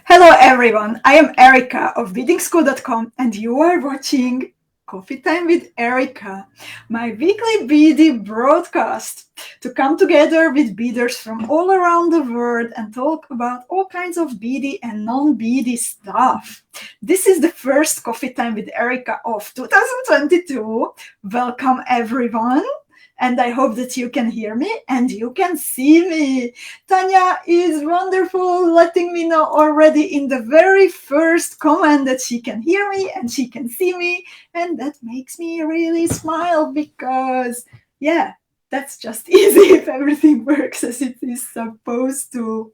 Hello everyone, I am Erika of beadingschool.com and you are watching Coffee Time with Erika, my weekly beady broadcast to come together with beaders from all around the world and talk about all kinds of beady and non-beady stuff. This is the first Coffee Time with Erika of 2022. Welcome everyone. And I hope that you can hear me and you can see me. Tanya is wonderful, letting me know already in the very first comment that she can hear me and she can see me. And that makes me really smile because, yeah, that's just easy if everything works as it is supposed to.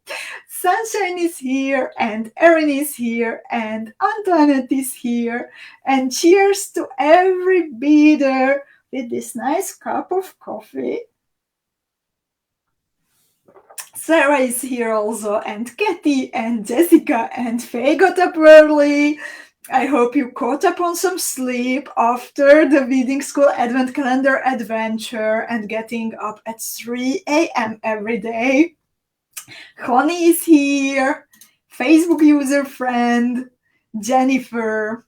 Sunshine is here and Erin is here and Antoinette is here. And cheers to every beader with this nice cup of coffee. Sarah is here also, and Katie and Jessica and Faye got up early. I hope you caught up on some sleep after the Beading School Advent Calendar adventure and getting up at 3 a.m. every day. Connie is here, Facebook user friend, Jennifer.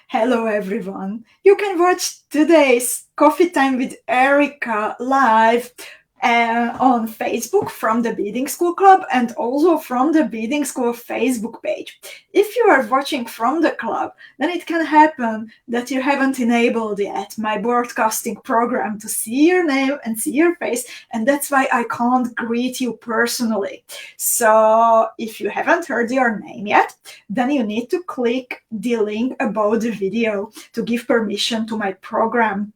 Hello everyone. You can watch today's Coffee Time with Erika live on Facebook from the Beading School Club and also from the Beading School Facebook page. If you are watching from the club, then it can happen that you haven't enabled yet my broadcasting program to see your name and see your face, and that's why I can't greet you personally. So if you haven't heard your name yet, then you need to click the link above the video to give permission to my program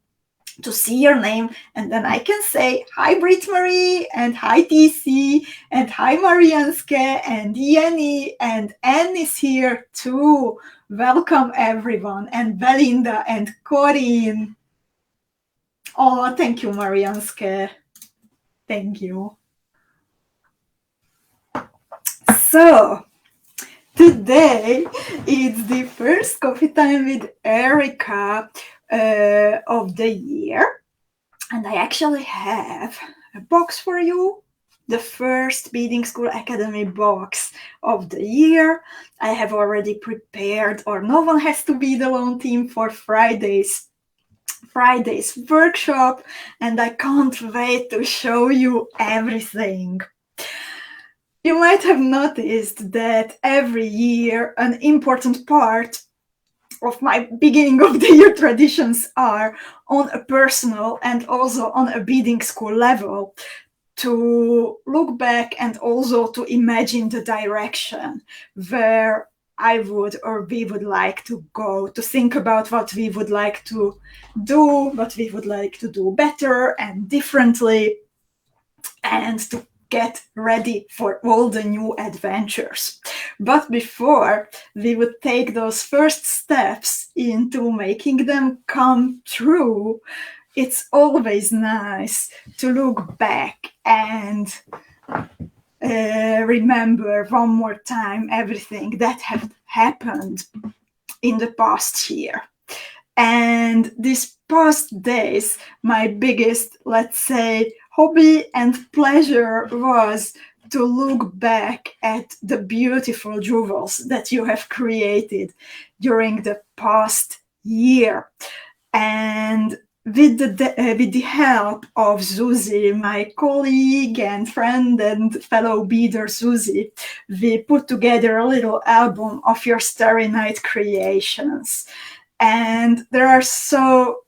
to see your name, and then I can say hi Brit Marie and hi TC and hi Marianske and Jenny, and Anne is here too. Welcome everyone, and Belinda and Corinne. Oh, thank you Marianske. Thank you. So today it's the first Coffee Time with Erika of the year, and I actually have a box for you, the first Beading School Academy box of the year. I have already prepared, or no one has to be the lone team for Friday's workshop, and I can't wait to show you everything. You might have noticed that every year an important part of my beginning of the year traditions are on a personal and also on a beading school level, to look back and also to imagine the direction where I would or we would like to go, to think about what we would like to do, what we would like to do better and differently, and to get ready for all the new adventures. But before we would take those first steps into making them come true, it's always nice to look back and remember one more time everything that had happened in the past year. And these past days, my biggest, let's say, hobby and pleasure was to look back at the beautiful jewels that you have created during the past year. And with the help of Susie, my colleague and friend and fellow beader Susie, we put together a little album of your Starry Night creations. And there are so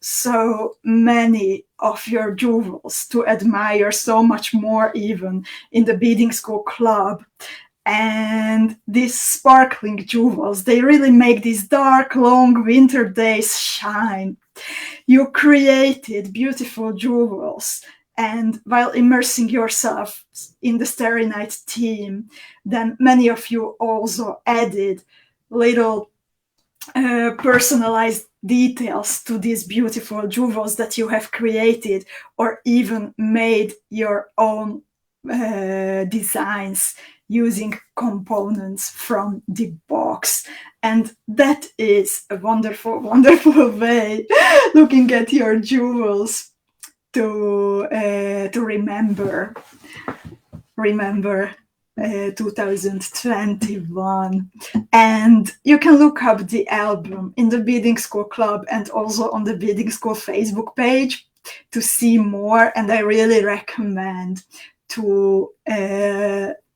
many of your jewels to admire, so much more even in the Beading School Club. And these sparkling jewels, they really make these dark, long winter days shine. You created beautiful jewels, and while immersing yourself in the Starry Night theme, then many of you also added little personalized details to these beautiful jewels that you have created, or even made your own designs using components from the box. And that is a wonderful, wonderful way, looking at your jewels, to remember 2021. And you can look up the album in the Beading School Club and also on the Beading School Facebook page to see more. And I really recommend to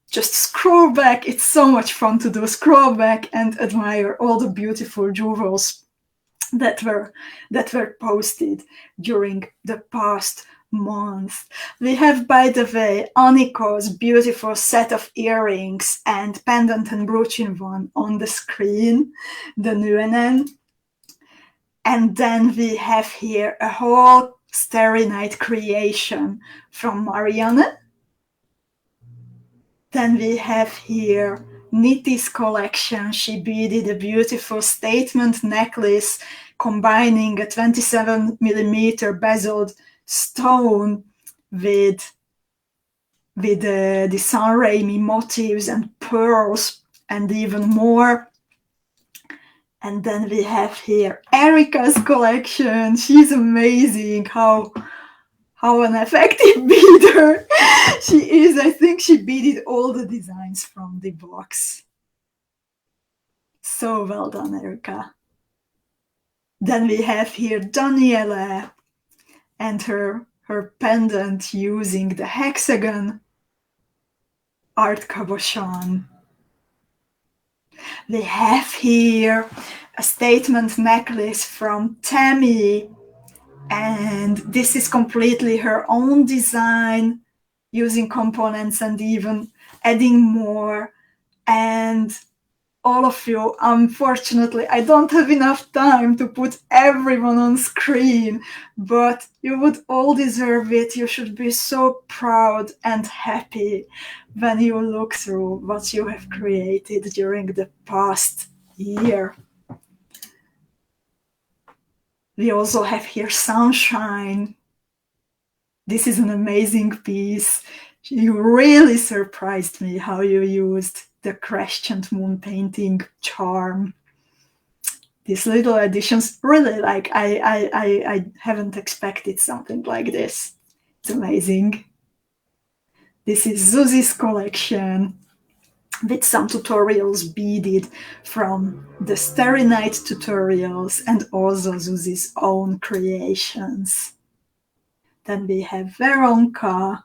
just scroll back. It's so much fun to do. Scroll back and admire all the beautiful jewels that were posted during the past month. We have, by the way, Anniko's beautiful set of earrings and pendant and brooch in one on the screen, the Nuenen. And then we have here a whole Starry Night creation from Marianne. Then we have here Niti's collection. She beaded a beautiful statement necklace combining a 27mm bezeled stone with the San Raimi motifs and pearls and even more. And then we have here Erika's collection. She's amazing. How an effective beader she is. I think she beaded all the designs from the box. So well done, Erika. Then we have here Daniela and her pendant using the hexagon art cabochon. We have here a statement necklace from Tammy, and this is completely her own design, using components and even adding more. And all of you, unfortunately, I don't have enough time to put everyone on screen, but you would all deserve it. You should be so proud and happy when you look through what you have created during the past year. We also have here Sunshine. This is an amazing piece. You really surprised me how you used the crescent moon painting charm. These little additions, really, like, I haven't expected something like this. It's amazing. This is Zuzi's collection with some tutorials beaded from the Starry Night tutorials and also Zuzi's own creations. Then we have Veronka,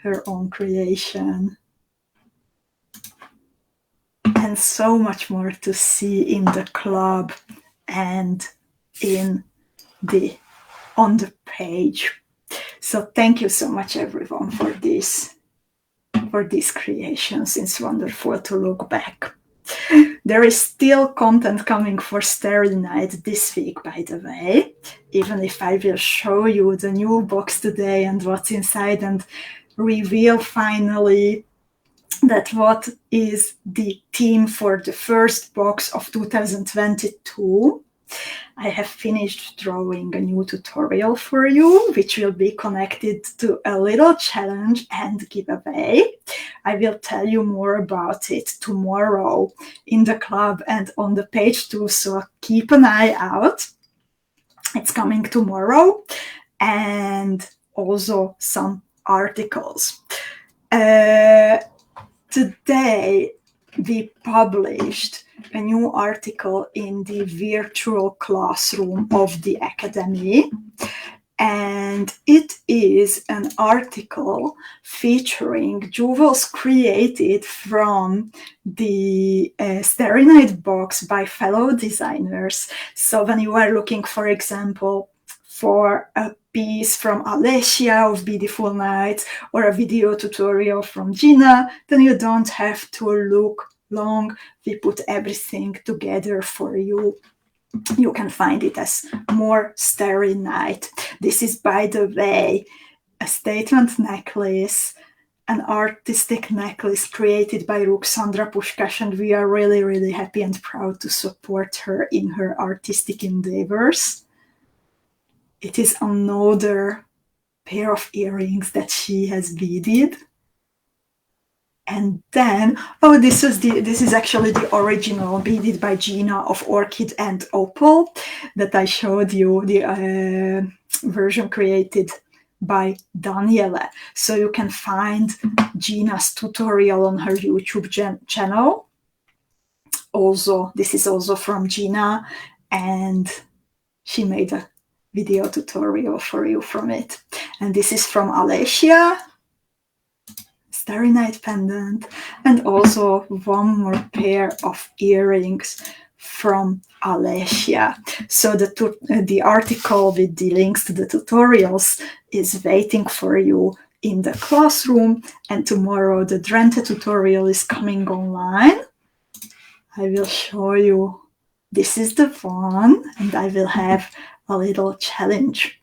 her own creation. And so much more to see in the club and on the page. So thank you so much, everyone, for these creations. It's wonderful to look back. There is still content coming for Starry Night this week, by the way, even if I will show you the new box today and what's inside and reveal finally that what is the theme for the first box of 2022. I have finished drawing a new tutorial for you, which will be connected to a little challenge and giveaway. I will tell you more about it tomorrow in the club and on the page too, so keep an eye out. It's coming tomorrow, and also some articles. Today, we published a new article in the virtual classroom of the Academy, and it is an article featuring jewels created from the Starry Night box by fellow designers. So when you are looking, for example, for a piece from Alessia of Beautiful Night or a video tutorial from Gina, then you don't have to look long. We put everything together for you. You can find it as more Starry Night. This is, by the way, a statement necklace, an artistic necklace created by Ruxandra Pushkash, and we are really, really happy and proud to support her in her artistic endeavors. It is another pair of earrings that she has beaded. And then, this is actually the original beaded by Gina of Orchid and Opal that I showed you, the version created by Daniele. So you can find Gina's tutorial on her YouTube channel. Also, this is also from Gina, and she made a video tutorial for you from it. And this is from Alessia, Starry Night pendant, and also one more pair of earrings from Alessia. So the article with the links to the tutorials is waiting for you in the classroom, and tomorrow the Drenthe tutorial is coming online. I will show you. This is the one, and I will have a little challenge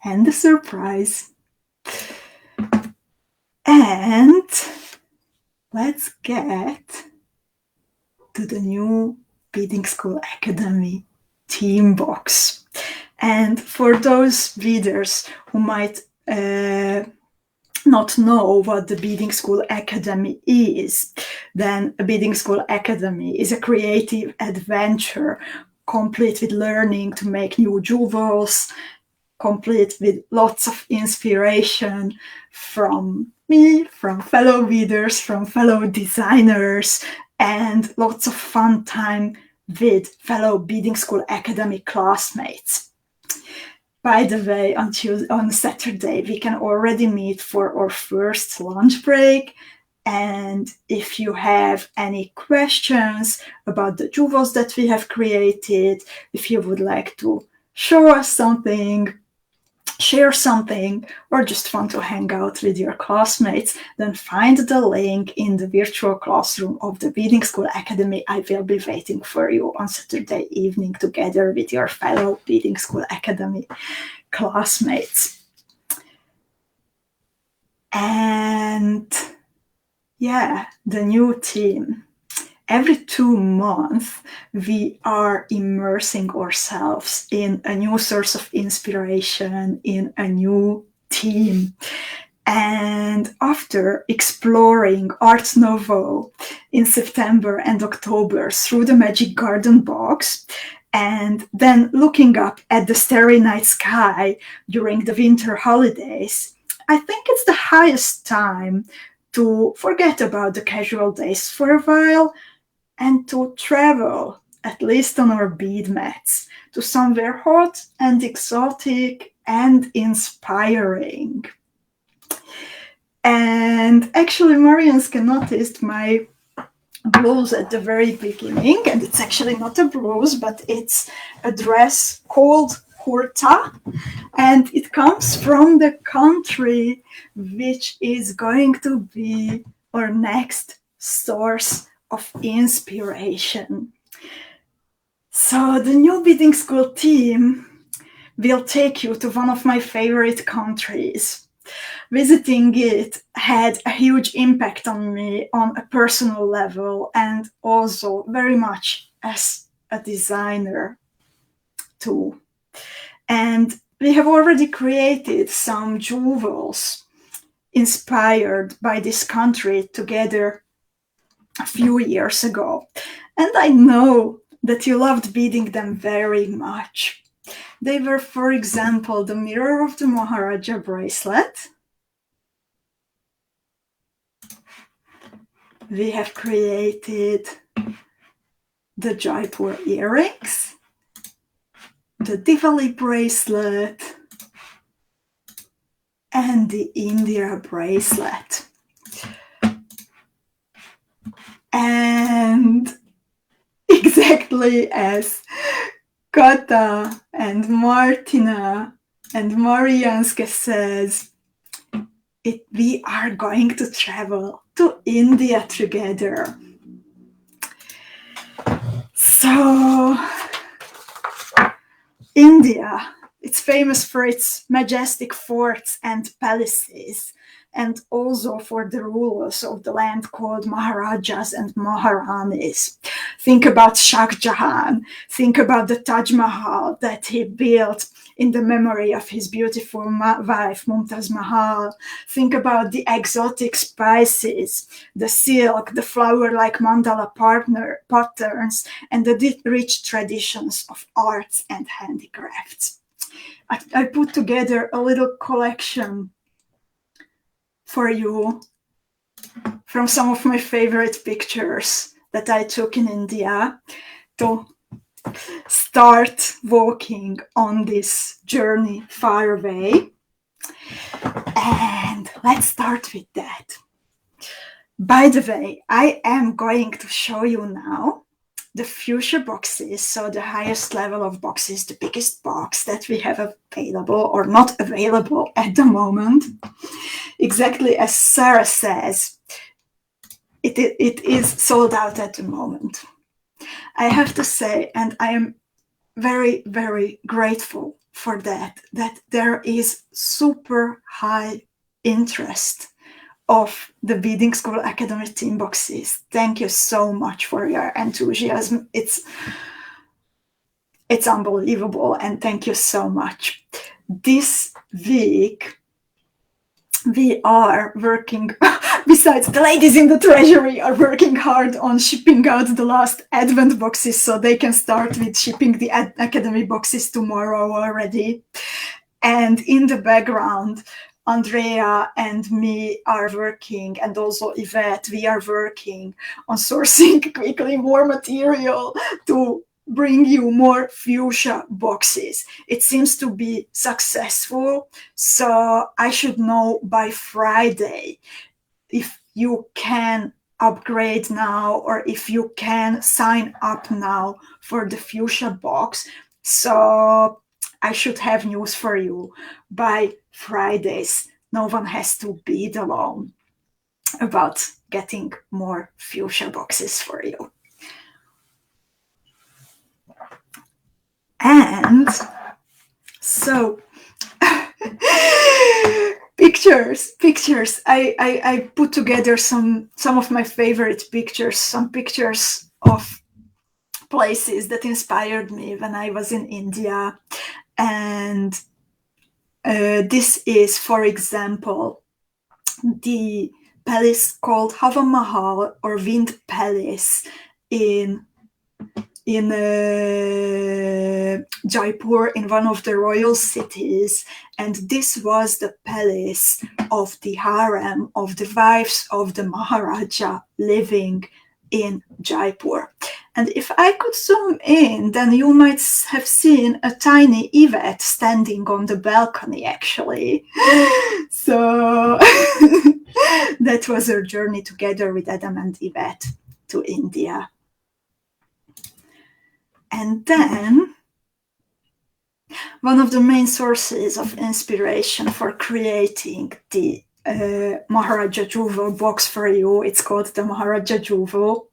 and a surprise. And let's get to the new Beadingschool Academy team box. And for those readers who might not know what the Beadingschool Academy is, then a Beadingschool Academy is a creative adventure complete with learning to make new jewels, complete with lots of inspiration from me, from fellow readers, from fellow designers, and lots of fun time with fellow Beadingschool Academy classmates. By the way, on Saturday, we can already meet for our first lunch break. And if you have any questions about the jewels that we have created, if you would like to show us something, share something, or just want to hang out with your classmates, then find the link in the virtual classroom of the Beadingschool Academy. I will be waiting for you on Saturday evening together with your fellow Beadingschool Academy classmates. And yeah, the new team. Every 2 months, we are immersing ourselves in a new source of inspiration, in a new theme. And after exploring Art Nouveau in September and October through the Magic Garden box, and then looking up at the Starry Night sky during the winter holidays, I think it's the highest time to forget about the casual days for a while and to travel, at least on our bead mats, to somewhere hot and exotic and inspiring. And actually, Marianska noticed my blouse at the very beginning, and it's actually not a blouse, but it's a dress called kurta, and it comes from the country which is going to be our next source of inspiration. So the new Beading School team will take you to one of my favorite countries. Visiting it had a huge impact on me on a personal level, and also very much as a designer too. And we have already created some jewels inspired by this country together a few years ago. And I know that you loved beading them very much. They were, for example, the Mirror of the Maharaja bracelet. We have created the Jaipur earrings, the Diwali bracelet, and the India bracelet. And exactly as Kata and Martina and Marianska says, we are going to travel to India together. So, India, it's famous for its majestic forts and palaces, and also for the rulers of the land called Maharajas and Maharanis. Think about Shah Jahan. Think about the Taj Mahal that he built in the memory of his beautiful wife, Mumtaz Mahal. Think about the exotic spices, the silk, the flower-like mandala patterns, and the rich traditions of arts and handicrafts. I put together a little collection for you from some of my favorite pictures that I took in India to start walking on this journey far away. And let's start with that. By the way, I am going to show you now the fuchsia boxes, so the highest level of boxes, the biggest box that we have available or not available at the moment. Exactly as Sarah says, it is sold out at the moment. I have to say, and I am very, very grateful for that there is super high interest of the Beading School Academy team boxes. Thank you so much for your enthusiasm. It's unbelievable, and thank you so much. This week we are working, besides the ladies in the treasury are working hard on shipping out the last Advent boxes so they can start with shipping the Academy boxes tomorrow already. And in the background, Andrea and me are working, and also Yvette, we are working on sourcing quickly more material to bring you more fuchsia boxes. It seems to be successful, so I should know by Friday if you can upgrade now or if you can sign up now for the fuchsia box. So I should have news for you by Fridays. No one has to bid alone about getting more fuchsia boxes for you. And so pictures. I put together some of my favorite pictures, some pictures of places that inspired me when I was in India. And this is, for example, the palace called Hava Mahal or Wind Palace in Jaipur, in one of the royal cities. And this was the palace of the harem of the wives of the Maharaja living in Jaipur. And if I could zoom in, then you might have seen a tiny Yvette standing on the balcony, actually. So that was our journey together with Adam and Yvette to India. And then one of the main sources of inspiration for creating the Maharaja Jewel box for you, it's called the Maharaja Jewel,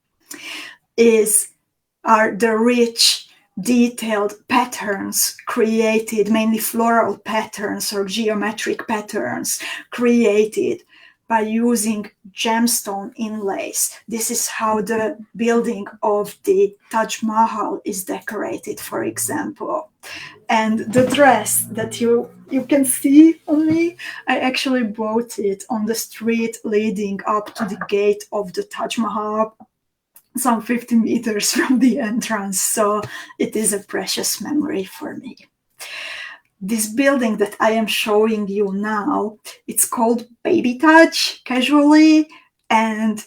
are the rich, detailed patterns created, mainly floral patterns or geometric patterns created by using gemstone inlays. This is how the building of the Taj Mahal is decorated, for example. And the dress that you can see on me, I actually bought it on the street leading up to the gate of the Taj Mahal, some 50 meters from the entrance. So it is a precious memory for me. This building that I am showing you now, it's called Baby Taj, casually, and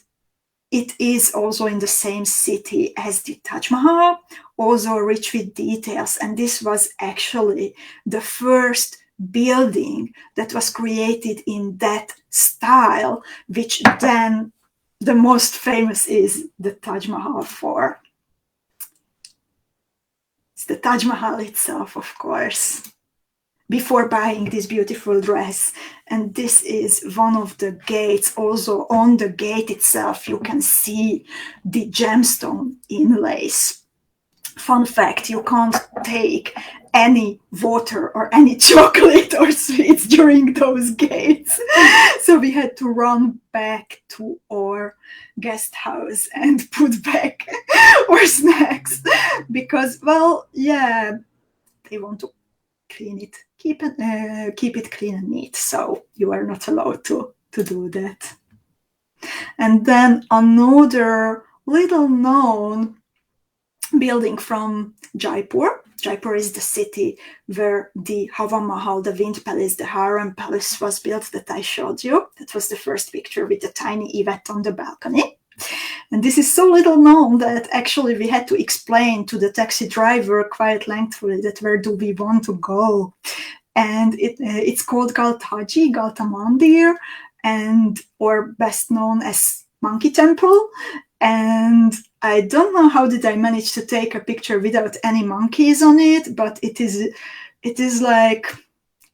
it is also in the same city as the Taj Mahal, also rich with details. And this was actually the first building that was created in that style, which then the most famous is the Taj Mahal for. It's the Taj Mahal itself, of course, before buying this beautiful dress. And this is one of the gates. Also on the gate itself, you can see the gemstone inlays. Fun fact, you can't take any water or any chocolate or sweets during those gates. So we had to run back to our guest house and put back our snacks because, well, yeah, they want to clean it, keep it clean and neat. So you are not allowed to do that. And then another little known building from Jaipur Jaipur is the city where the Hawa Mahal, the wind palace, the harem palace was built that I showed you. That was the first picture with the tiny Yvette on the balcony. And this is so little known that actually we had to explain to the taxi driver quite lengthily that where do we want to go. And it's called Galtaji, Galtamandir, and or best known as Monkey Temple. And I don't know how did I manage to take a picture without any monkeys on it, but it is like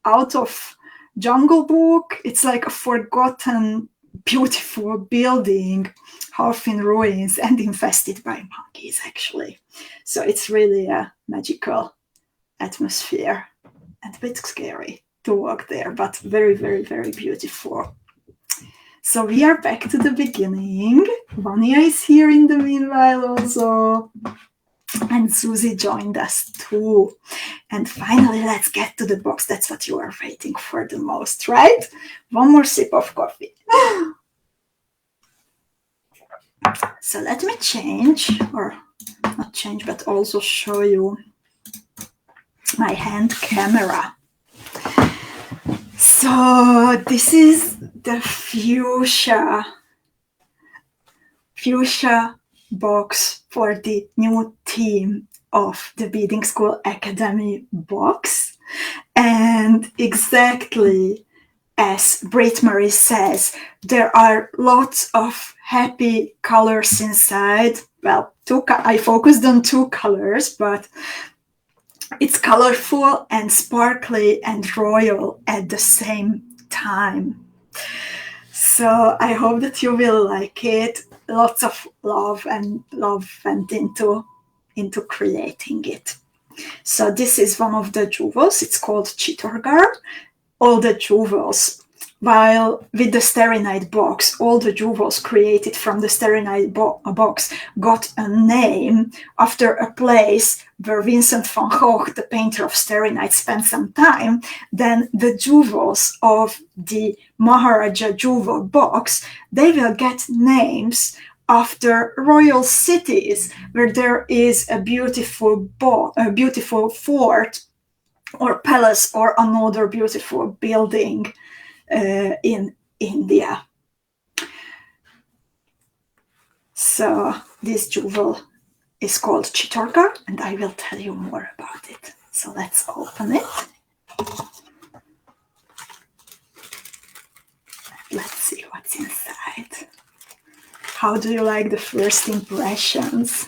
out of Jungle Book. It's like a forgotten, beautiful building, half in ruins and infested by monkeys, actually. So it's really a magical atmosphere and a bit scary to walk there, but very, very, very beautiful. So we are back to the beginning. Vanya is here in the meanwhile also. And Susie joined us too. And finally, let's get to the box. That's what you are waiting for the most, right? One more sip of coffee. So let me change, or not change, but also show you my hand camera. So this is the fuchsia box for the new theme of the Beadingschool Academy box. And exactly as Brit Marie says, there are lots of happy colors inside. Well, I focused on 2 colors, but it's colorful and sparkly and royal at the same time. So I hope that you will like it. Lots of love went into creating it. So this is one of the jewels. It's called Chittorgarh. All the jewels, while with the Starry Night box, all the jewels created from the Starry Night box got a name after a place where Vincent van Gogh, the painter of Starry Night, spent some time. Then the jewels of the Maharaja jewel box, they will get names after royal cities where there is a beautiful fort or palace or another beautiful building in India. So this jewel is called Chittorgarh, and I will tell you more about it. So let's open it. Let's see what's inside. How do you like the first impressions?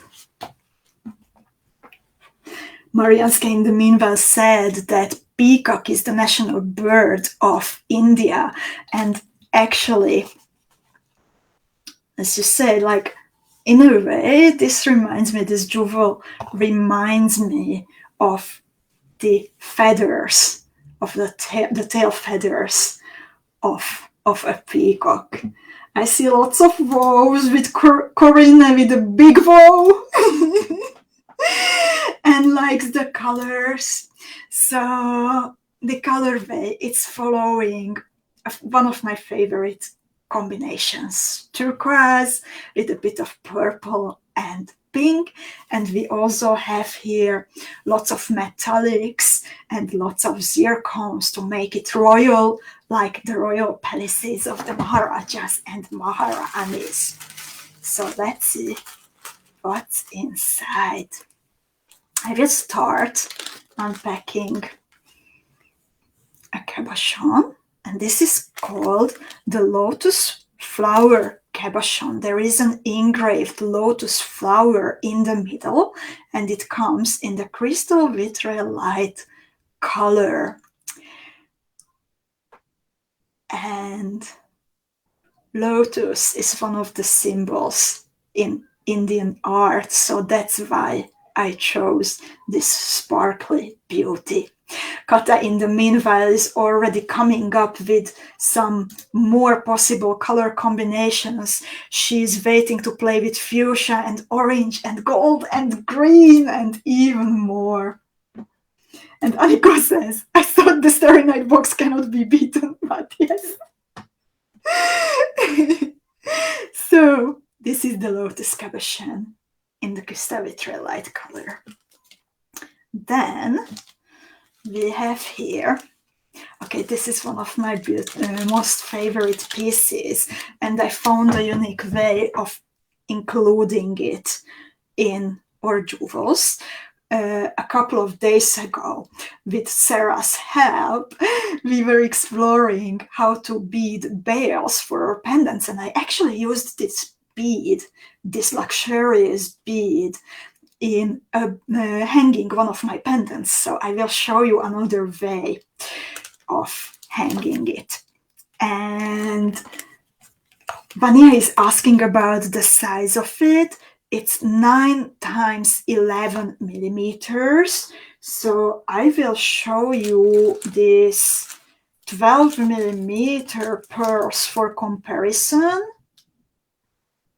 Marianska in the meanwhile said that peacock is the national bird of India. And actually, as you say, like in a way, this jewel reminds me of the feathers, of the tail feathers of a peacock. I see lots of bows with Corinna with a big bow. And likes the colors. So the colorway, it's following one of my favorite combinations, turquoise with a bit of purple and pink. And we also have here lots of metallics and lots of zircons to make it royal, like the royal palaces of the Maharajas and Maharanis. So let's see what's inside. I will start unpacking a cabochon, and this is called the lotus flower cabochon. There is an engraved lotus flower in the middle, and it comes in the crystal vitriol light color. And lotus is one of the symbols in Indian art, so that's why I chose this sparkly beauty. Kata, in the meanwhile, is already coming up with some more possible color combinations. She's waiting to play with fuchsia and orange and gold and green and even more. And Aniko says, I thought the Starry Night box cannot be beaten, but yes. So this is the lotus cabochon in the crystal vitriol light color. Then we have here, okay, this is one of my most favorite pieces, and I found a unique way of including it in our jewels. A couple of days ago, with Sarah's help, we were exploring how to bead bells for our pendants, and I actually used this bead, this luxurious bead, in hanging one of my pendants. So I will show you another way of hanging it. And Vania is asking about the size of it. It's 9 times 11 millimeters. So I will show you this 12 millimeter pearls for comparison.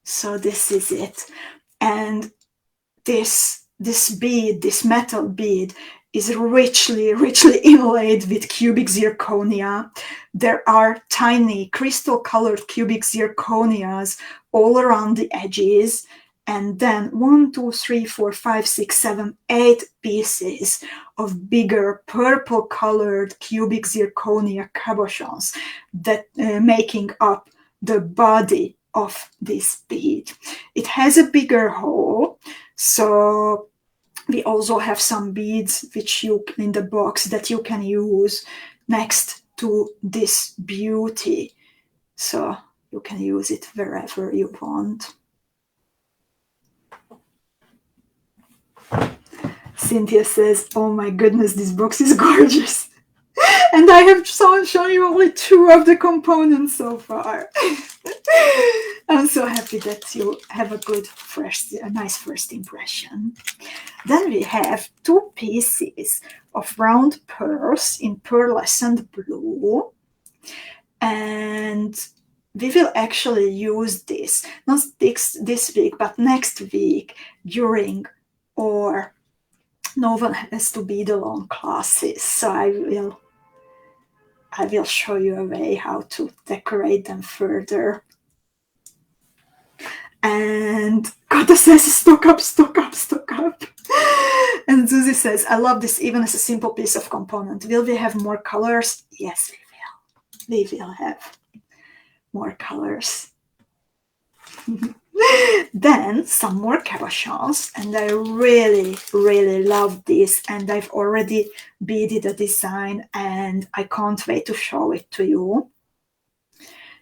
So this is it. And this bead, this metal bead, is richly inlaid with cubic zirconia. There are tiny crystal colored cubic zirconias all around the edges, and then 1, 2, 3, 4, 5, 6, 7, 8 pieces of bigger purple colored cubic zirconia cabochons that making up the body of this bead. It has a bigger hole, so we also have some beads which you in the box that you can use next to this beauty. So you can use it wherever you want. Cynthia says, oh my goodness, this box is gorgeous. And I have shown you only 2 of the components so far. I'm so happy that you have a nice first impression. Then we have 2 pieces of round pearls in pearlescent blue. And we will actually use this, not this week, but next week during our No One Has to Be Alone classes. So I will show you a way how to decorate them further. And Kata says, stock up. And Susie says, I love this even as a simple piece of component. Will we have more colors? Yes, we will. We will have more colors. Then some more cabochons, and I really love this, and I've already beaded a design and I can't wait to show it to you.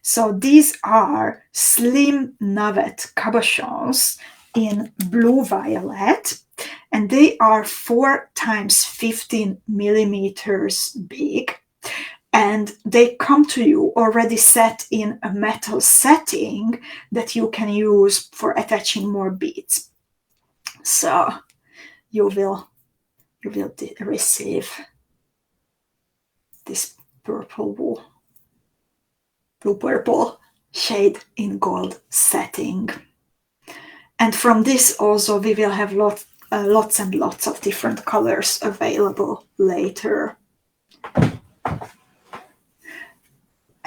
So these are slim navet cabochons in blue violet, and they are 4 times 15 millimeters big, and they come to you already set in a metal setting that you can use for attaching more beads. So you will receive this blue purple shade in gold setting. And from this also we will have lots and lots of different colors available later.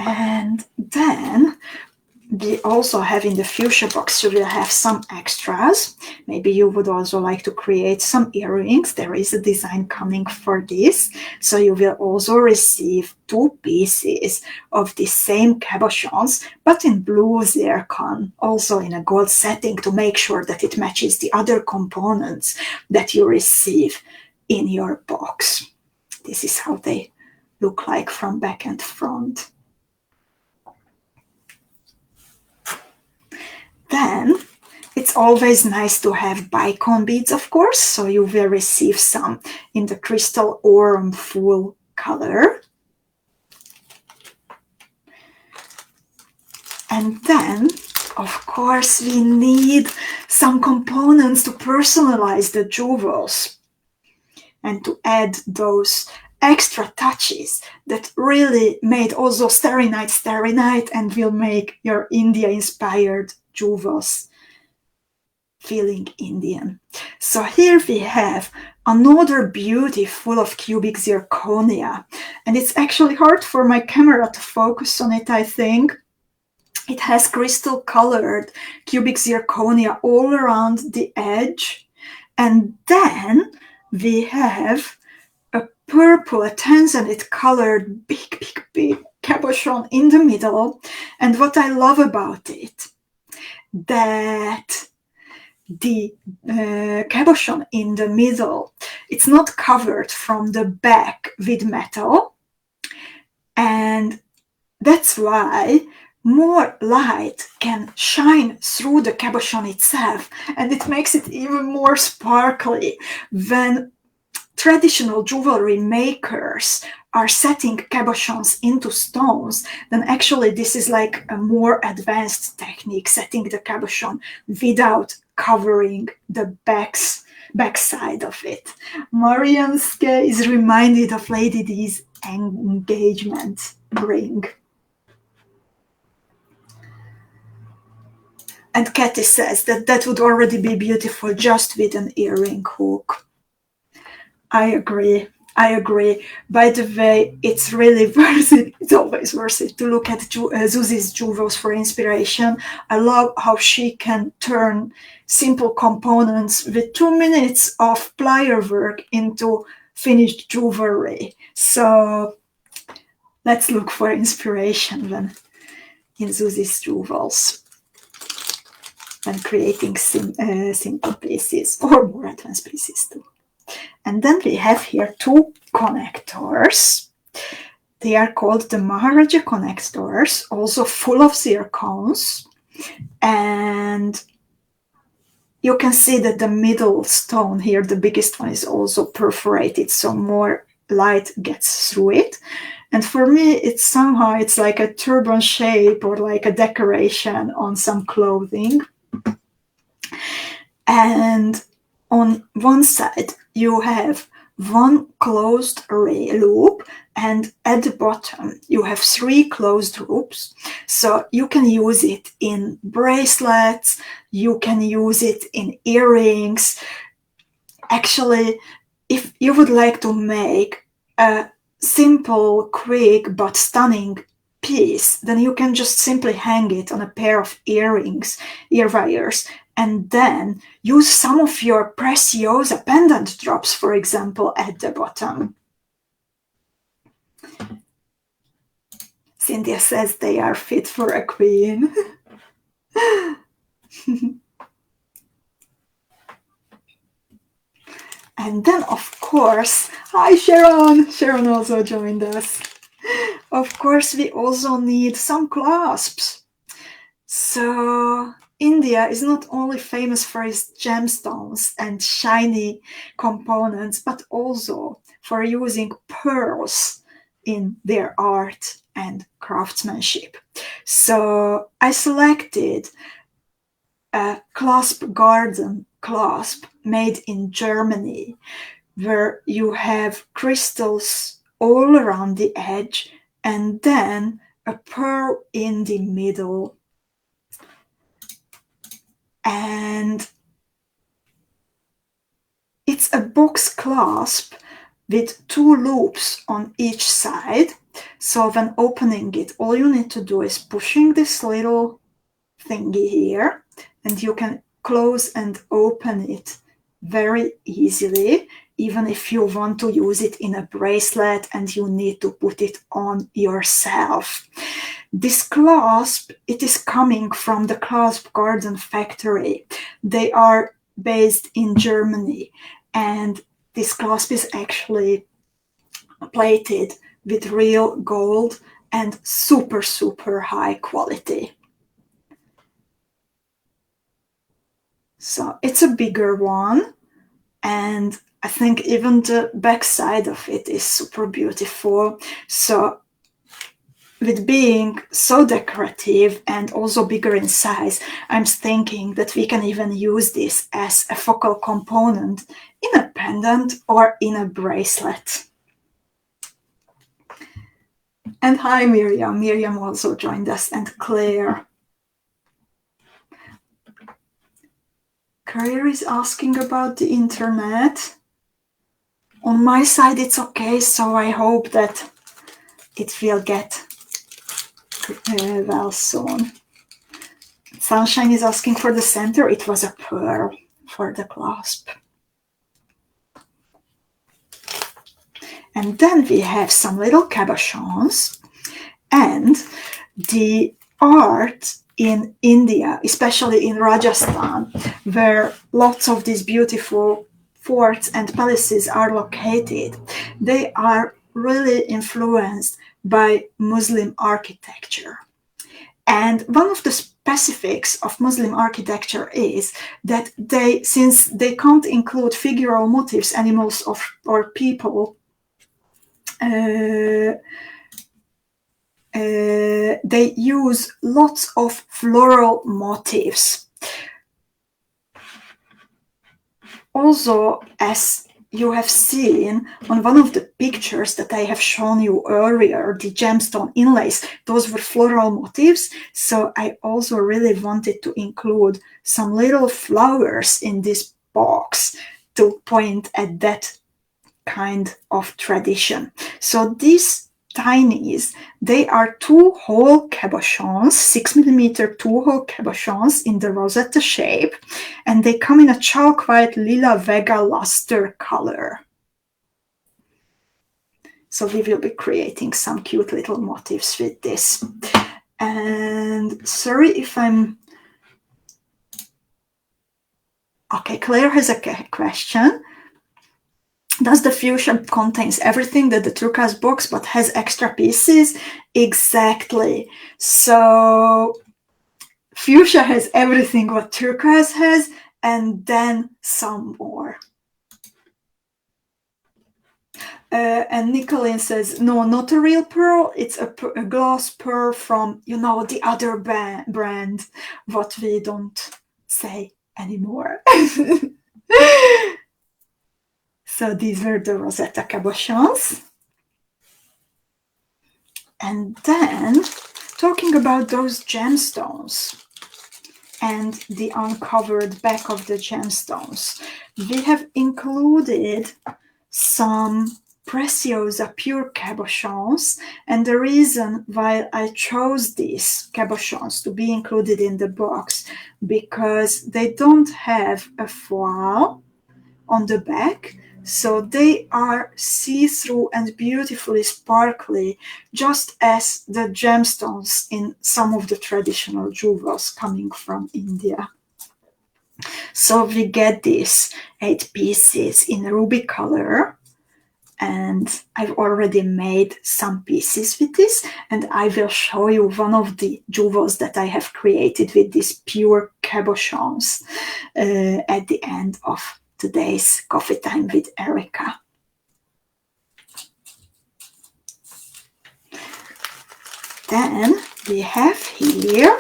And then we also have in the fuchsia box, you will have some extras. Maybe you would also like to create some earrings. There is a design coming for this. So you will also receive 2 pieces of the same cabochons, but in blue zircon, also in a gold setting, to make sure that it matches the other components that you receive in your box. This is how they look like from back and front. Then it's always nice to have bicone beads, of course, so you will receive some in the crystal aurum full color. And then, of course, we need some components to personalize the jewels and to add those extra touches that really made also Starry Night and will make your India-inspired jewels feeling Indian. So here we have another beauty full of cubic zirconia, and it's actually hard for my camera to focus on it, I think. It has crystal colored cubic zirconia all around the edge, and then we have a purple, a tanzanite colored big cabochon in the middle. And what I love about it, that the cabochon in the middle, it's not covered from the back with metal, and that's why more light can shine through the cabochon itself, and it makes it even more sparkly. When traditional jewelry makers are setting cabochons into stones, then actually this is like a more advanced technique, setting the cabochon without covering the backside of it. Marian's is reminded of Lady D's engagement ring. And Katie says that that would already be beautiful just with an earring hook. I agree. By the way, it's really worth it. It's always worth it to look at Zuzi's jewels for inspiration. I love how she can turn simple components with 2 minutes of plier work into finished jewelry. So let's look for inspiration when in Zuzi's jewels when creating simple pieces or more advanced pieces too. And then we have here 2 connectors. They are called the Maharaja connectors, also full of zircons. And you can see that the middle stone here, the biggest one, is also perforated, so more light gets through it. And for me, it's like a turban shape or like a decoration on some clothing. And on one side, you have one closed array loop, and at the bottom, you have 3 closed loops. So you can use it in bracelets, you can use it in earrings. Actually, if you would like to make a simple, quick, but stunning piece, then you can just simply hang it on a pair of ear wires, and then use some of your preciosa pendant drops, for example, at the bottom. Cynthia says they are fit for a queen. And then, of course, hi Sharon! Sharon also joined us. Of course, we also need some clasps. So India is not only famous for its gemstones and shiny components, but also for using pearls in their art and craftsmanship. So I selected a clasp garden clasp made in Germany, where you have crystals all around the edge and then a pearl in the middle. And it's a box clasp with 2 loops on each side. So when opening it, all you need to do is pushing this little thingy here, and you can close and open it very easily, even if you want to use it in a bracelet and you need to put it on yourself. This clasp, it is coming from the Clasp Garden factory. They are based in Germany, and this clasp is actually plated with real gold and super, super high quality. So it's a bigger one, and I think even the back side of it is super beautiful. So with being so decorative and also bigger in size, I'm thinking that we can even use this as a focal component in a pendant or in a bracelet. And hi Miriam. Miriam also joined us, and Claire. Claire is asking about the internet. On my side it's okay, so I hope that it will get well soon. Sunshine is asking for the center. It was a pearl for the clasp. And then we have some little cabochons, and the art in India, especially in Rajasthan, where lots of these beautiful forts and palaces are located, they are really influenced by Muslim architecture. And one of the specifics of Muslim architecture is that since they can't include figural motifs, animals or people, they use lots of floral motifs. Also, as you have seen on one of the pictures that I have shown you earlier, the gemstone inlays, those were floral motifs. So I also really wanted to include some little flowers in this box to point at that kind of tradition. So these tinies, they are 2-hole cabochons, 6mm 2-hole cabochons in the rosetta shape, and they come in a chalk white lila vega luster color. So we will be creating some cute little motifs with this. And sorry if I'm... Okay, Claire has a question. Does the fuchsia contains everything that the turquoise box but has extra pieces? Exactly. So fuchsia has everything what turquoise has, and then some more. And Nicolene says, no, not a real pearl. It's a glass pearl from, you know, the other brand, what we don't say anymore. So these were the Rosetta cabochons. And then, talking about those gemstones and the uncovered back of the gemstones, we have included some Preciosa pure cabochons, and the reason why I chose these cabochons to be included in the box, because they don't have a foil on the back, so they are see-through and beautifully sparkly, just as the gemstones in some of the traditional jewels coming from India. So we get these 8 pieces in ruby color, and I've already made some pieces with this, and I will show you one of the jewels that I have created with these pure cabochons at the end of today's coffee time with Erika. Then we have here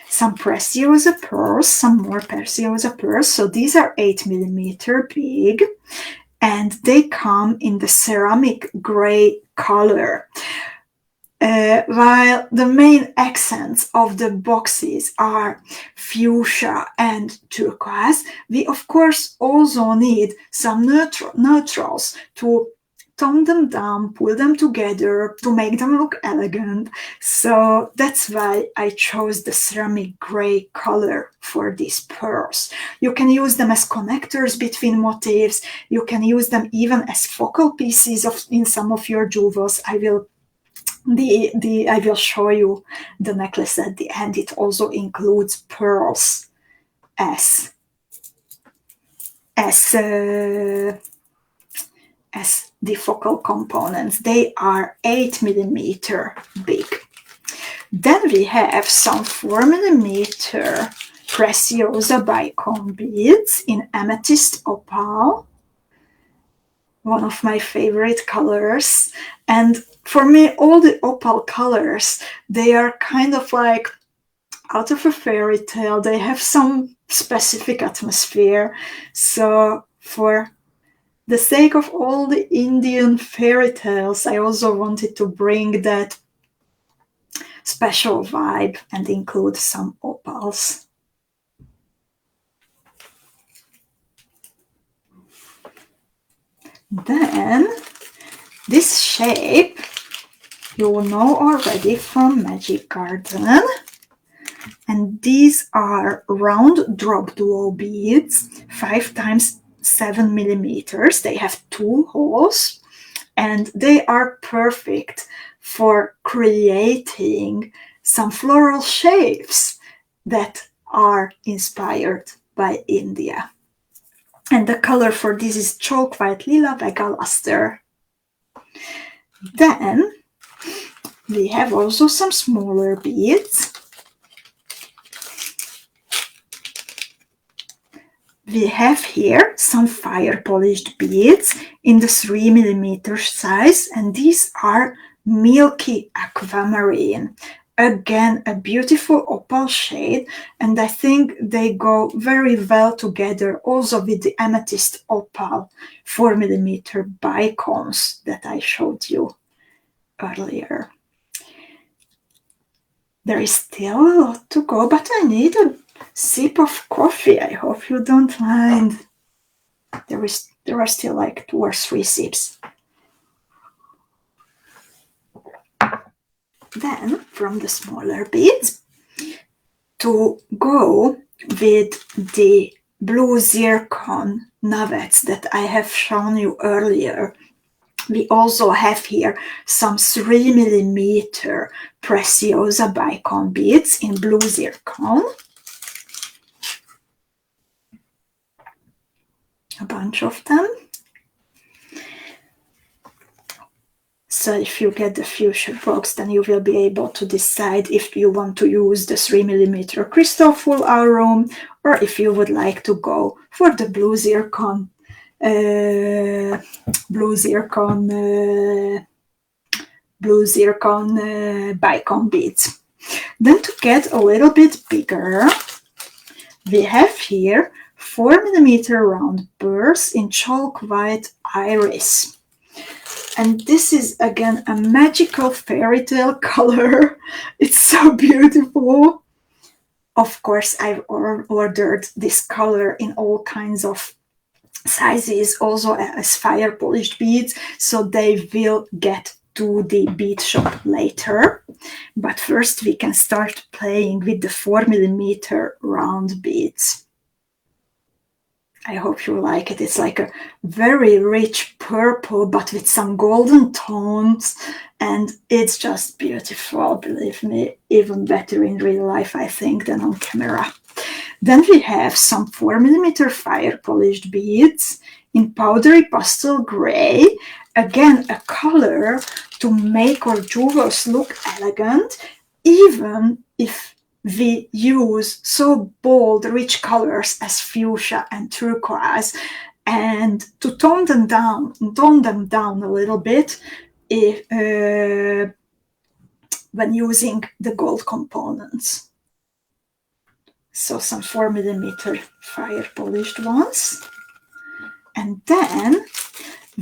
some Preciosa pearls, some more Preciosa pearls. So these are 8mm big, and they come in the ceramic gray color. While the main accents of the boxes are fuchsia and turquoise, we of course also need some neutrals to tone them down, pull them together to make them look elegant. So that's why I chose the ceramic gray color for these pearls. You can use them as connectors between motifs. You can use them even as focal pieces in some of your jewels. I will show you the necklace at the end. It also includes pearls as the focal components. They are 8mm big. Then we have some 4mm Preciosa bicone beads in amethyst opal, one of my favorite colors. And for me, all the opal colors, they are kind of like out of a fairy tale. They have some specific atmosphere. So for the sake of all the Indian fairy tales, I also wanted to bring that special vibe and include some opals. Then this shape you will know already from Magic Garden, and these are round drop duo beads, 5 times 7mm. They have 2 holes, and they are perfect for creating some floral shapes that are inspired by India. And the color for this is chalk white lila Vega luster. Then we have also some smaller beads. We have here some fire polished beads in the 3mm size, and these are milky aquamarine. Again, a beautiful opal shade, and I think they go very well together also with the amethyst opal 4mm bicones that I showed you earlier. There is still a lot to go, but I need a sip of coffee. I hope you don't mind. There are still like 2 or 3 sips. Then from the smaller beads, to go with the blue zircon nuggets that I have shown you earlier, we also have here some 3mm Preciosa bicone beads in blue zircon. A bunch of them. So if you get the fuchsia box, then you will be able to decide if you want to use the 3mm crystal full aurum, or if you would like to go for the blue zircon bicone beads. Then to get a little bit bigger, we have here 4mm round pearls in chalk white iris. And this is again a magical fairy tale color. It's so beautiful. Of course, I've ordered this color in all kinds of sizes, also as fire polished beads, so they will get to the bead shop later. But first we can start playing with the 4mm round beads. I hope you like it. It's like a very rich purple, but with some golden tones, and it's just beautiful, believe me, even better in real life, I think, than on camera. Then we have some 4mm fire polished beads in powdery pastel gray, again a color to make our jewels look elegant, even if we use so bold, rich colors as fuchsia and turquoise, and to tone them down a little bit when using the gold components. So some 4mm fire polished ones. And then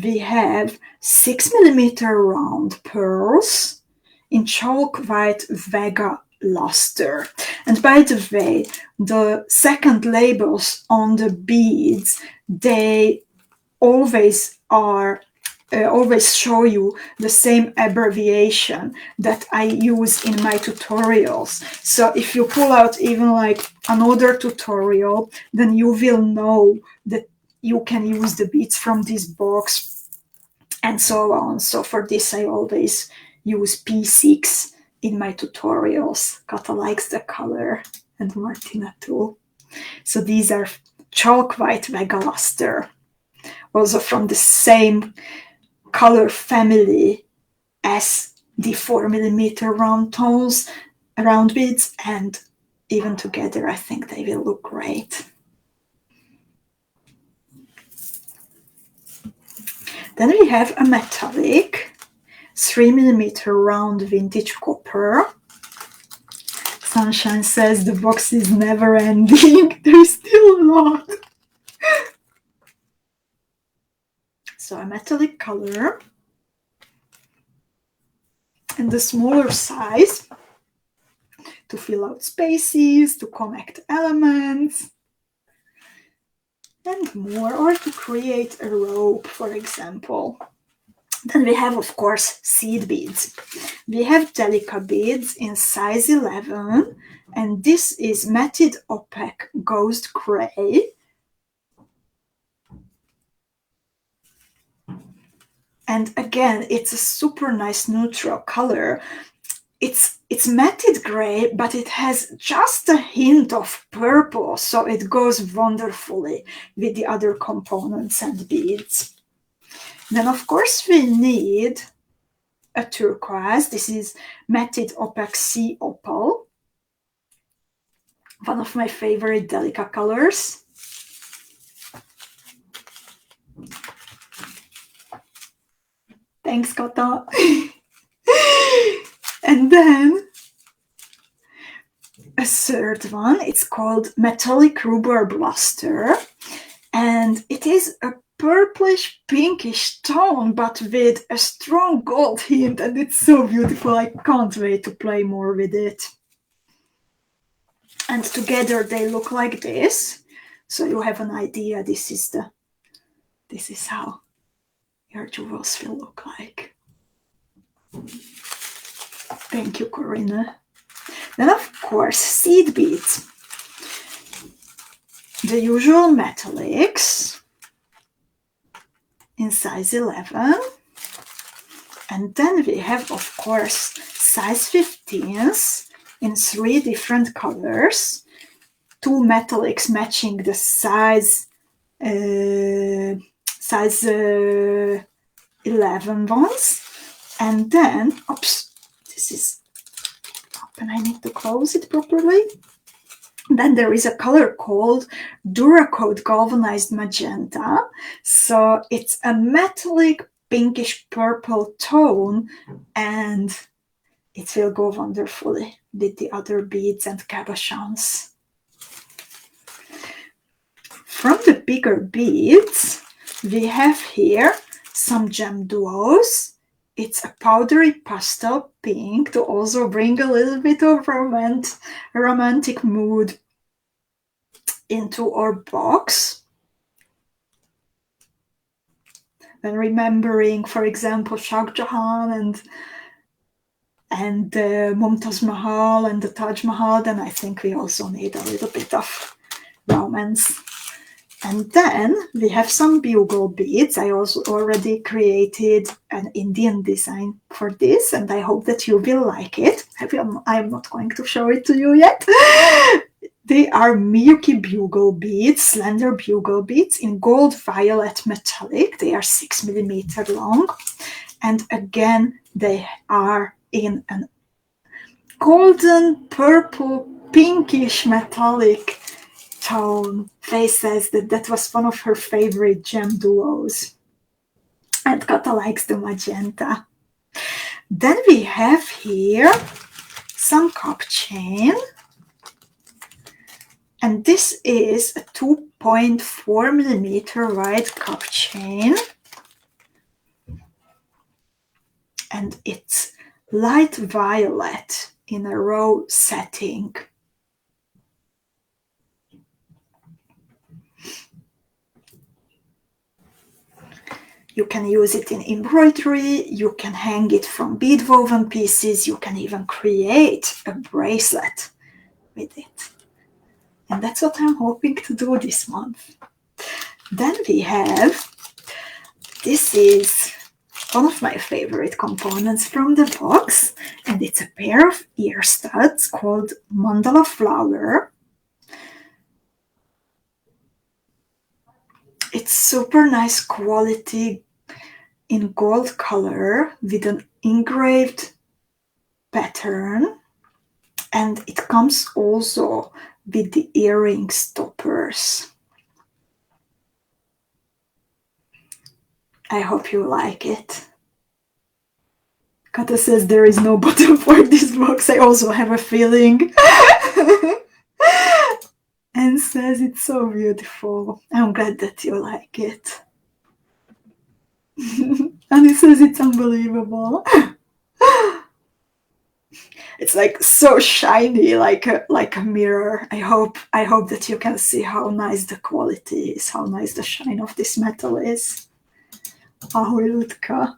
we have 6mm round pearls in chalk white Vega luster. And by the way, the second labels on the beads, they always show you the same abbreviation that I use in my tutorials. So if you pull out even like another tutorial, then you will know that you can use the beads from this box and so on. So for this I always use P6 in my tutorials. Kata likes the color, and Martina too. So these are chalk white Vega luster, also from the same color family as the 4mm round beads, and even together I think they will look great. Then we have a metallic 3mm round vintage copper. Sunshine says the box is never ending. There's still a lot. So a metallic color. And the smaller size to fill out spaces, to connect elements, and more, or to create a rope, for example. Then we have, of course, seed beads. We have Delica beads in size 11, and this is matted opaque ghost gray. And again, it's a super nice neutral color. It's matted gray, but it has just a hint of purple, so it goes wonderfully with the other components and beads. Then of course we need a turquoise. This is matted epoxy opal, one of my favorite Delica colors. Thanks, Kata. And then a third one, it's called Metallic Rubber Bluster, and it is a purplish pinkish tone but with a strong gold hint, and it's so beautiful. I can't wait to play more with it. And together they look like this, so you have an idea. This is how your jewels will look like. Thank you, Corinna. Then of course seed beads, the usual metallics in size 11, and then we have of course size 15s in 3 different colors, 2 metallics matching the size 11 ones, and then oops, this is and I need to close it properly. Then there is a color called Duracoat Galvanized Magenta. So it's a metallic pinkish purple tone, and it will go wonderfully with the other beads and cabochons. From the bigger beads, we have here some gem duos. It's a powdery pastel pink to also bring a little bit of romantic mood into our box. When remembering, for example, Shah Jahan and Mumtaz Mahal and the Taj Mahal, then I think we also need a little bit of romance. And then we have some bugle beads. I also already created an Indian design for this, and I hope that you will like it. I'm not going to show it to you yet. They are Miyuki bugle beads, slender bugle beads in gold violet metallic. They are 6 millimeter long. And again, they are in a golden, purple, pinkish metallic tone. Faye says that was one of her favorite gem duos. And Kata likes the magenta. Then we have here some cup chain. And this is a 2.4 millimeter wide cup chain. And it's light violet in a raw setting. You can use it in embroidery, you can hang it from bead woven pieces, you can even create a bracelet with it. And that's what I'm hoping to do this month. Then we have, this is one of my favorite components from the box, and it's a pair of ear studs called Mandala Flower. It's super nice quality in gold color with an engraved pattern, and it comes also with the earring stoppers. I hope you like it. Kata says there is no bottom for this box. I also have a feeling. And says it's so beautiful. I'm glad that you like it. And he says it's unbelievable. It's like so shiny, like a mirror. I hope that you can see how nice the quality is, how nice the shine of this metal is. 𝐊𝐿𝐿𝐿𝐿𝐿𝐿.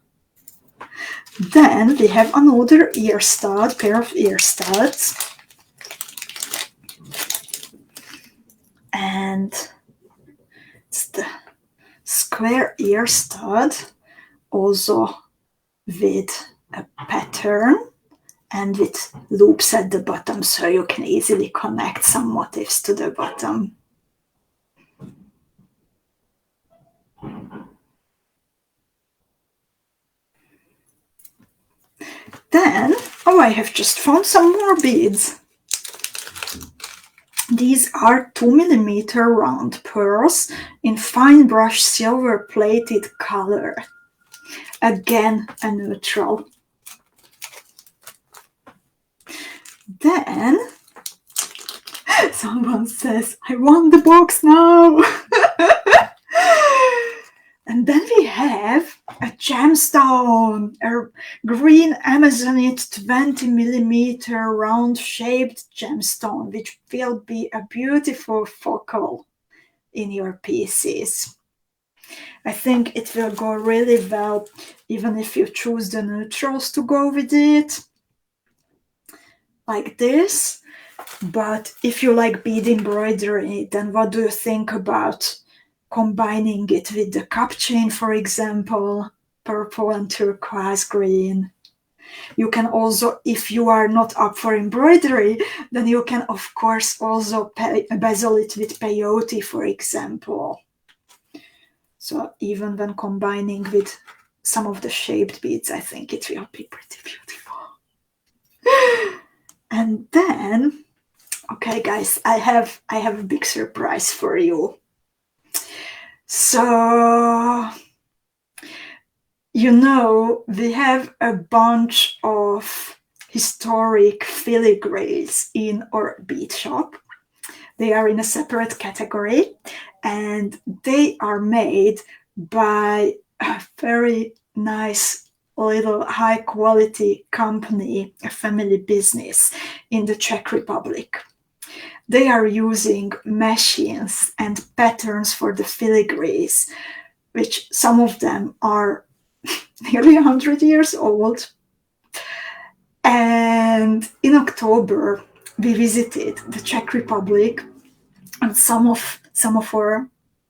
Then we have another ear stud, pair of ear studs. And it's the square ear stud also with a pattern and with loops at the bottom, so you can easily connect some motifs to the bottom. Then, oh, I have just found some more beads. These are 2mm round pearls in fine brush silver plated color. Again, a neutral. Then, someone says, I want the box now! And then we have a gemstone, a green Amazonite 20mm round shaped gemstone, which will be a beautiful focal in your pieces. I think it will go really well, even if you choose the neutrals to go with it, like this. But if you like bead embroidery, then what do you think about combining it with the cup chain, for example, purple and turquoise green? You can also, if you are not up for embroidery, then you can of course also bezel it with peyote, for example. So even when combining with some of the shaped beads, I think it will be pretty beautiful. And then, okay guys, I have a big surprise for you. So, you know, we have a bunch of historic filigrees in our bead shop. They are in a separate category, and they are made by a very nice little high quality company, a family business in the Czech Republic. They are using machines and patterns for the filigrees, which some of them are nearly 100 years old. And in October, we visited the Czech Republic, and some of our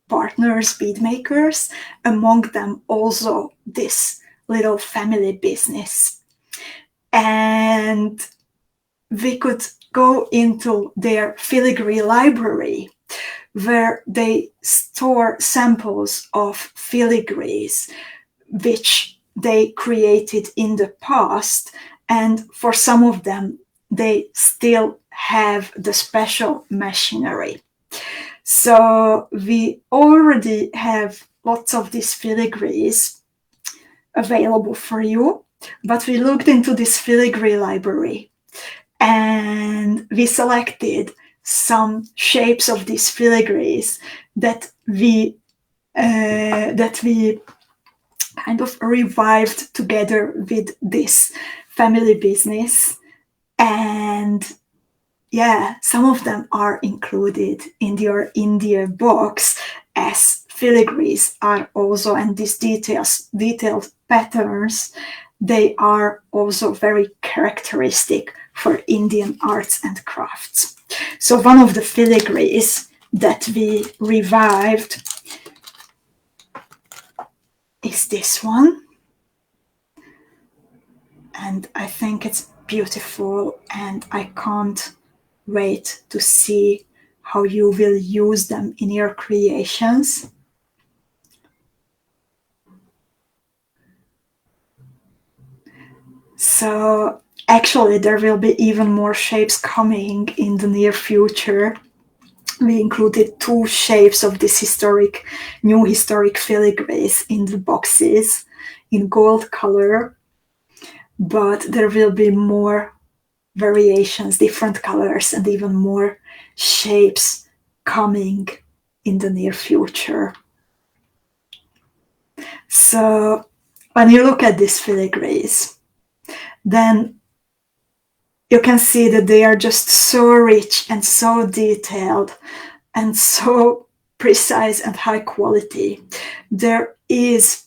partners, bead makers, among them also this little family business. And we could go into their filigree library, where they store samples of filigrees which they created in the past, and for some of them they still have the special machinery. So we already have lots of these filigrees available for you, but we looked into this filigree library and we selected some shapes of these filigrees that we kind of revived together with this family business. And yeah, some of them are included in your India box as filigrees are also, and these detailed patterns, they are also very characteristic for Indian arts and crafts. So one of the filigrees that we revived is this one. And I think it's beautiful, and I can't wait to see how you will use them in your creations. So actually there will be even more shapes coming in the near future. We included 2 shapes of this new historic filigrees in the boxes in gold color, but there will be more variations, different colors, and even more shapes coming in the near future. So when you look at these filigrees, then you can see that they are just so rich and so detailed and so precise and high quality. There is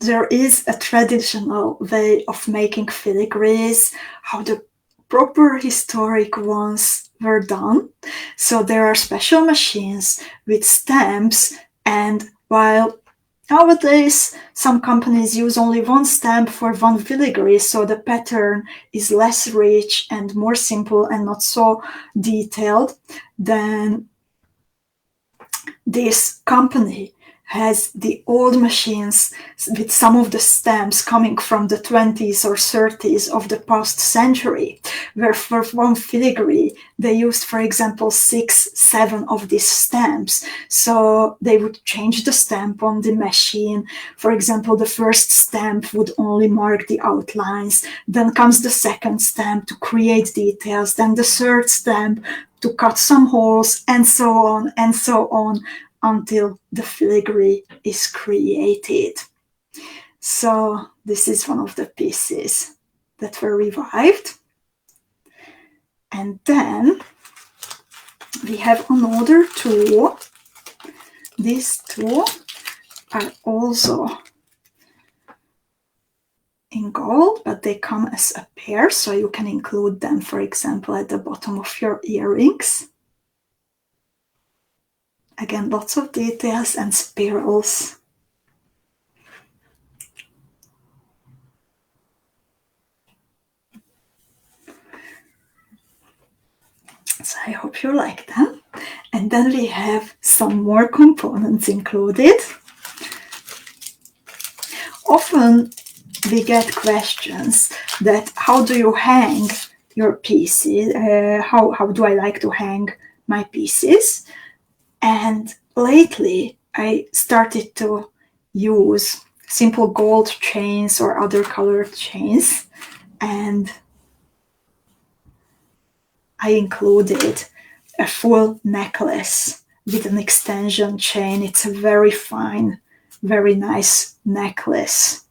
a traditional way of making filigrees, how the proper historic ones were done. So there are special machines with stamps, and while Nowadays, some companies use only one stamp for one filigree, so the pattern is less rich and more simple and not so detailed. Then this company has the old machines with some of the stamps coming from the 20s or 30s of the past century, where for one filigree they used, for example, 6, 7 of these stamps. So they would change the stamp on the machine. For example, the first stamp would only mark the outlines, then comes the second stamp to create details, then the third stamp to cut some holes, and so on, until the filigree is created. So this is one of the pieces that were revived. And then we have another two. These two are also in gold, but they come as a pair, so you can include them, for example, at the bottom of your earrings. Again, lots of details and spirals. So I hope you like them. And then we have some more components included. Often we get questions that how do you hang your pieces? How do I like to hang my pieces? And lately I started to use simple gold chains or other colored chains, and I included a full necklace with an extension chain. It's a very fine, very nice necklace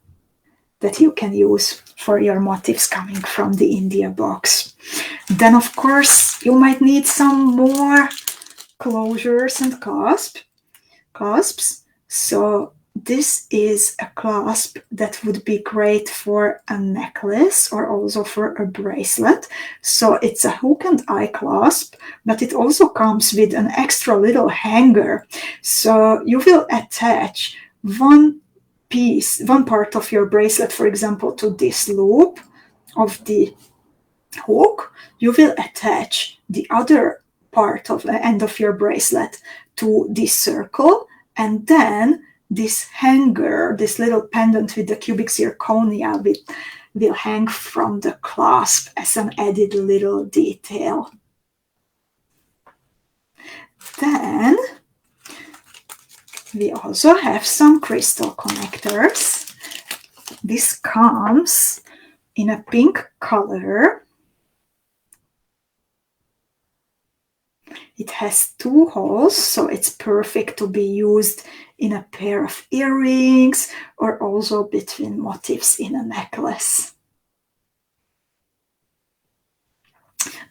that you can use for your motifs coming from the India box. Then, of course, you might need some more closures and clasps. So this is a clasp that would be great for a necklace or also for a bracelet. So it's a hook and eye clasp, but it also comes with an extra little hanger. So you will attach one part of your bracelet, for example, to this loop of the hook. You will attach the other part of the end of your bracelet to this circle, and then this hanger, this little pendant with the cubic zirconia will hang from the clasp as an added little detail. Then we also have some crystal connectors. This comes in a pink color. It has 2 holes, so it's perfect to be used in a pair of earrings or also between motifs in a necklace.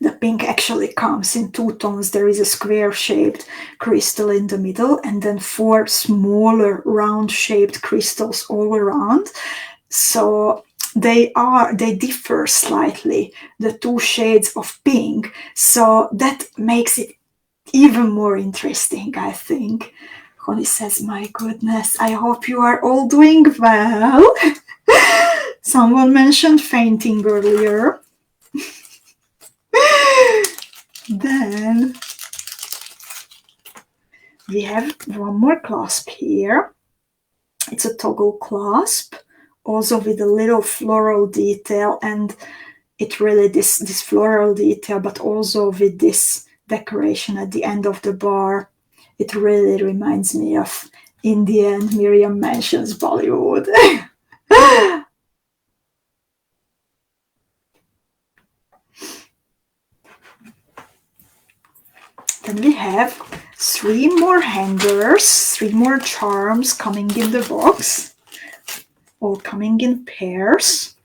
The pink actually comes in 2 tones. There is a square-shaped crystal in the middle and then 4 smaller round-shaped crystals all around. So they differ slightly, the 2 shades of pink. So that makes it even more interesting, I think. Holly says, my goodness, I hope you are all doing well. Someone mentioned fainting earlier. Then we have one more clasp here. It's a toggle clasp, also with a little floral detail, and it really this floral detail, but also with this decoration at the end of the bar. It really reminds me of Indian Miriam mentions Bollywood. Then we have 3 more hangers, 3 more charms coming in the box, all coming in pairs.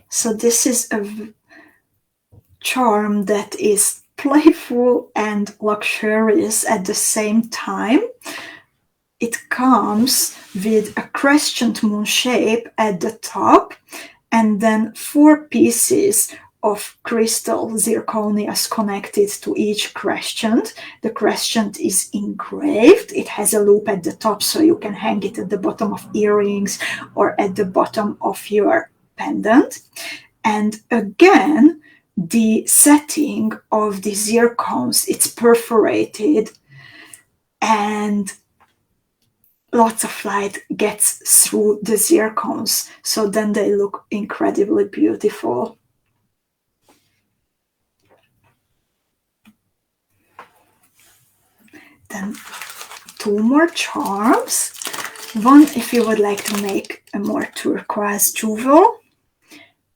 So this is a charm that is playful and luxurious at the same time. It comes with a crescent moon shape at the top, and then 4 pieces of crystal zirconias connected to each crescent. The crescent is engraved. It has a loop at the top, so you can hang it at the bottom of earrings or at the bottom of your pendant. And again, the setting of the zircons, it's perforated, and lots of light gets through the zircons, so then they look incredibly beautiful. Then 2 more charms. One, if you would like to make a more turquoise jewel.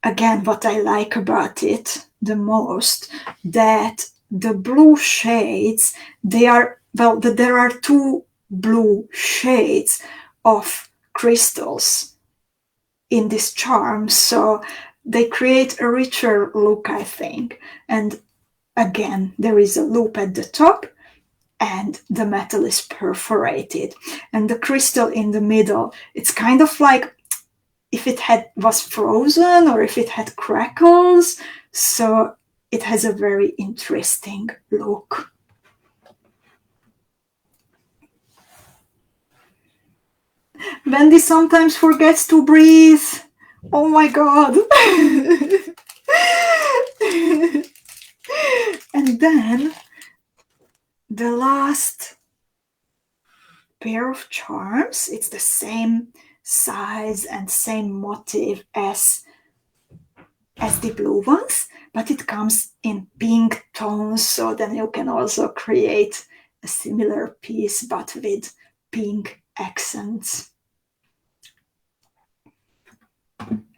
Again, what I like about it the most, that the blue shades, there are 2 blue shades of crystals in this charm, so they create a richer look, I think. And again, there is a loop at the top, and the metal is perforated, and the crystal in the middle, it's kind of like if it was frozen or if it had crackles, so it has a very interesting look. Wendy sometimes forgets to breathe. Oh my god. And then the last pair of charms, it's the same size and same motif as the blue ones, but it comes in pink tones, so then you can also create a similar piece but with pink accents.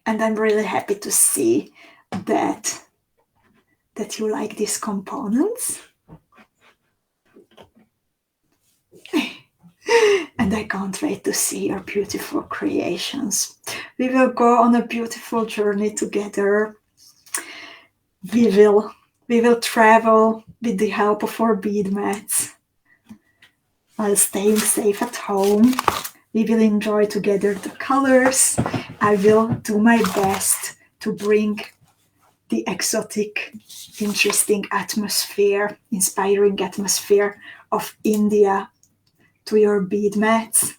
And I'm really happy to see that you like these components. And I can't wait to see your beautiful creations. We will go on a beautiful journey together. We will travel with the help of our bead mats while staying safe at home. We will enjoy together the colors. I will do my best to bring the exotic, interesting atmosphere, inspiring atmosphere of India to your bead mats,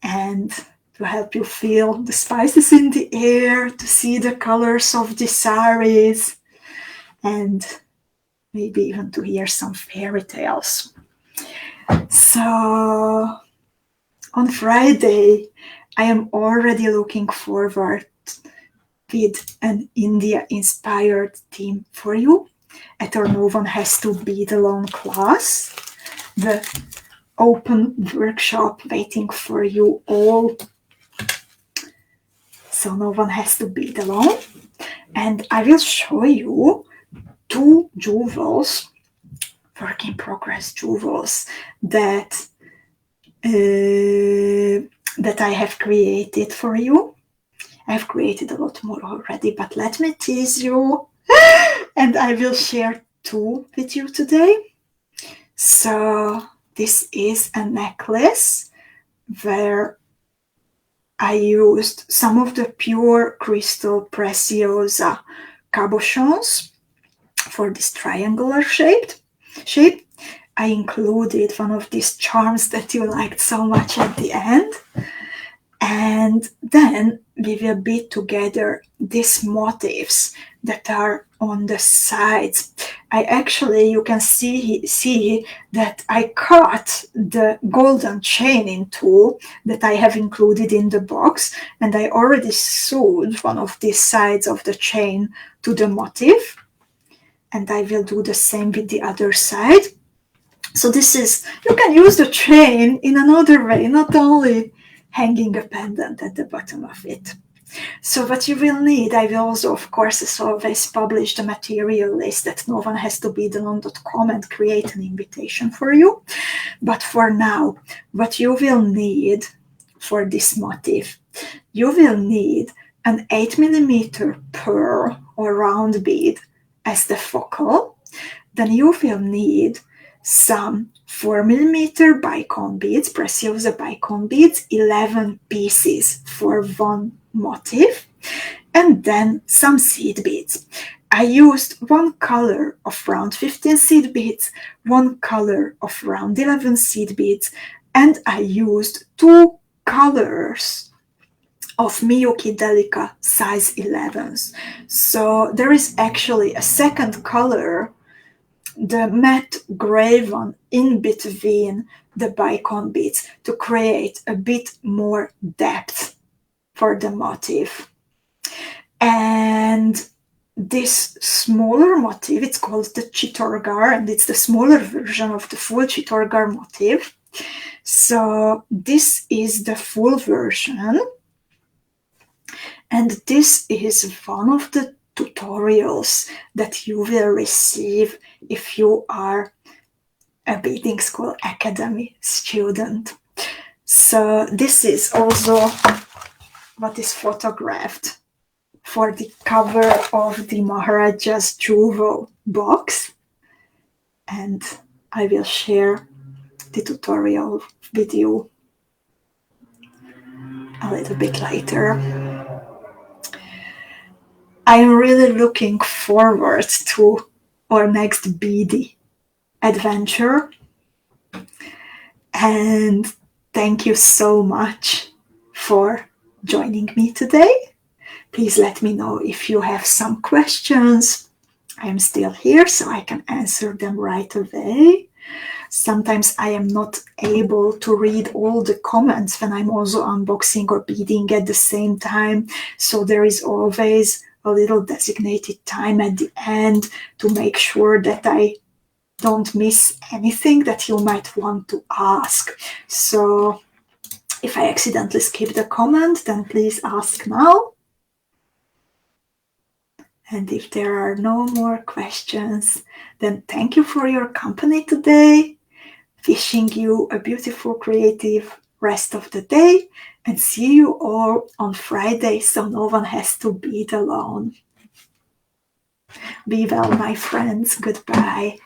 and to help you feel the spices in the air, to see the colors of the saris, and maybe even to hear some fairy tales. So on Friday, I am already looking forward with an India-inspired theme for you at our No One Has to Bead Alone class, the open workshop waiting for you all. So no one has to bead alone. And I will show you 2 jewels, work in progress jewels, that I have created for you. I've created a lot more already, but let me tease you. And I will share 2 with you today. So this is a necklace where I used some of the pure crystal preciosa cabochons for this triangular shape. I included one of these charms that you liked so much at the end. And then we will bead together these motifs that are on the sides. You can see that I cut the golden chain in 2 that I have included in the box, and I already sewed one of these sides of the chain to the motif, and I will do the same with the other side. So you can use the chain in another way, not only hanging a pendant at the bottom of it. So what you will need, I will also, of course, as always, publish the material list at noonehastobedalone.com and create an invitation for you. But for now, what you will need for this motif, you will need an 8mm pearl or round bead as the focal. Then you will need some 4mm bicone beads, preciosa bicone beads, 11 pieces for one motif. and then some seed beads. I used one color of round 15 seed beads, one color of round 11 seed beads, and I used two colors of Miyuki Delica size 11s. So there is actually a second color, the matte gray one, in between the bicon beads to create a bit more depth for the motif. And this smaller motif, it's called the Chitorgar, and it's the smaller version of the full Chitorgar motif. So this is the full version, and this is one of the tutorials that you will receive if you are a Beading School Academy student. So this is also what is photographed for the cover of the Maharaja's Jewel box, and I will share the tutorial with you a little bit later. I'm really looking forward to our next beady adventure, and thank you so much for joining me today. Please let me know if you have some questions. I am still here, so I can answer them right away. Sometimes I am not able to read all the comments when I'm also unboxing or beading at the same time, so there is always a little designated time at the end to make sure that I don't miss anything that you might want to ask. So if I accidentally skip the comment, then please ask now. And if there are no more questions, then thank you for your company today. Wishing you a beautiful, creative rest of the day, and see you all on Friday so no one has to bead alone. Be well, my friends. Goodbye.